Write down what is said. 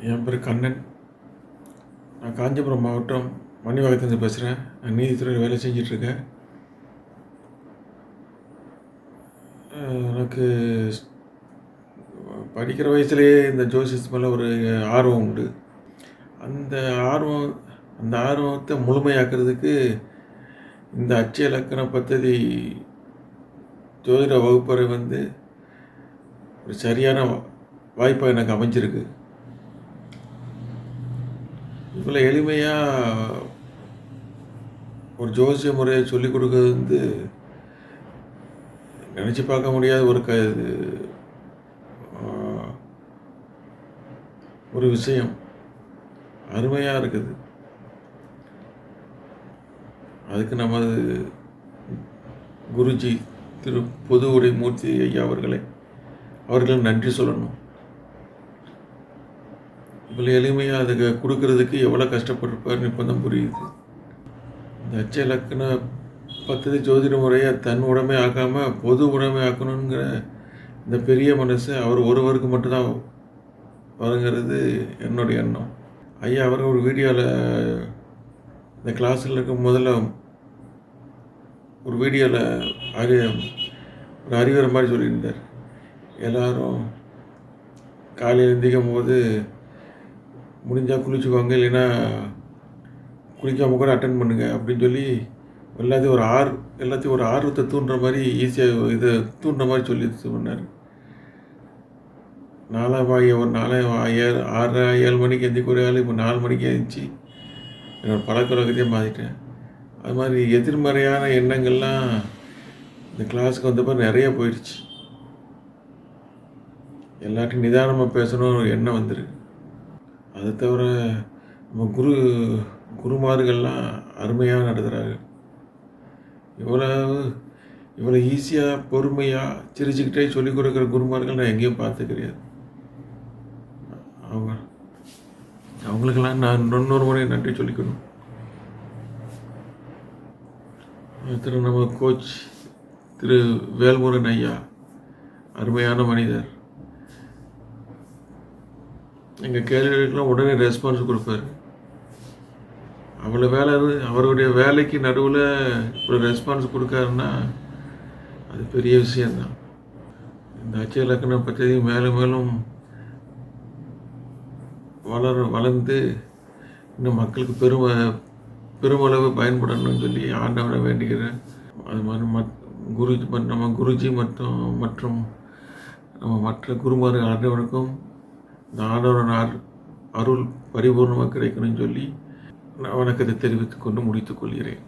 என் பேர் கண்ணன். நான் காஞ்சிபுரம் மாவட்டம் மணிவாக்கத்துலேருந்து பேசுகிறேன். நான் நீதித்துறையில் வேலை செஞ்சிட்ருக்கேன். எனக்கு படிக்கிற வயசுலேயே இந்த ஜோசியஸ் மேலே ஒரு ஆர்வம் உண்டு. அந்த ஆர்வத்தை முழுமையாக்குறதுக்கு இந்த அட்சய இலக்கண பദ്ധதி ஜோதிட வகுப்பறை ஒரு சரியான வாய்ப்பாக எனக்கு அமைஞ்சிருக்கு. இவ்வளோ எளிமையாக ஒரு ஜோசிய முறையை சொல்லிக் கொடுக்கறது நினச்சி பார்க்க முடியாத ஒரு விஷயம். அருமையாக இருக்குது. அதுக்கு நமது குருஜி திரு பொதுவுடை மூர்த்தி ஐயா அவர்கள் நன்றி சொல்லணும். இவ்வளோ எளிமையாக அதுக்கு கொடுக்கறதுக்கு எவ்வளோ கஷ்டப்பட்டிருப்பாருன்னு இப்போ தான் புரியுது. இந்த அட்சய இலக்கண பദ്ധதி ஜோதிட முறையை தன் உடைமை ஆக்காமல் பொது உடைமை ஆக்கணுங்கிற இந்த பெரிய மனசு அவர் ஒருவருக்கு மட்டும்தான் வருங்கிறது என்னுடைய எண்ணம். ஐயா அவர் ஒரு வீடியோவில் இந்த கிளாஸில் இருக்கும் முதல்ல ஒரு வீடியோவில் ஒரு அறிவுரை மாதிரி சொல்லியிருந்தார். எல்லோரும் காலையில் எந்திரிக்கும் போது முடிஞ்சால் குளிச்சுக்கோங்க, இல்லைன்னா குளிக்காமல் கூட அட்டன் பண்ணுங்கள் அப்படின்னு சொல்லி எல்லாத்தையும் ஒரு ஆர்வத்தை தூண்டுற மாதிரி ஈஸியாக இதை தூண்டுற மாதிரி சொல்லி சொன்னார். ஒரு 6:30 மணிக்கு எந்திரிக்க இப்போ 4 மணிக்கு எழுந்துச்சி என்னோடய பழக்க வழக்கத்தையே மாற்றிட்டேன். அது மாதிரி எதிர்மறையான எண்ணங்கள்லாம் இந்த கிளாஸுக்கு வந்தப்போ நிறைய போயிடுச்சு. எல்லாத்தையும் நிதானமாக பேசணும்னு ஒரு எண்ணம் வந்துருக்கு. அதை தவிர நம்ம குருமார்கள்லாம் அருமையாக நடத்துகிறாங்க. இவ்வளோ ஈஸியாக பொறுமையாக சிரிச்சுக்கிட்டே சொல்லிக் கொடுக்குற குருமார்கள் நான் எங்கேயும் பார்த்து கிடையாது. அவங்களுக்கெல்லாம் நான் இன்னொரு முறை நன்றி சொல்லிக்கணும். நம்ம கோச் திரு வேல்முருகன் ஐயா அருமையான மனிதர். எங்கள் கேள்விகளுக்கெல்லாம் உடனே ரெஸ்பான்ஸ் கொடுப்பாரு. அவருடைய வேலைக்கு நடுவில் ஒரு ரெஸ்பான்ஸ் கொடுக்காருன்னா அது பெரிய விஷயந்தான். இந்த அட்சய இலக்கணம் பற்றி மேலும் மேலும் வளர்ந்து இன்னும் மக்களுக்கு பெருமளவு பயன்படணும்னு சொல்லி ஆண்டவனை வேண்டிக்கிறேன். அது மாதிரி நம்ம குருஜி மற்றும் நம்ம மற்ற குருமார்கள் ஆண்டவனுக்கும் இந்த ஆண்டவன் அருள் பரிபூர்ணமாக கிடைக்கணும்னு சொல்லி நான் வணக்கத்தை தெரிவித்துக் கொண்டு முடித்துக் கொள்கிறேன்.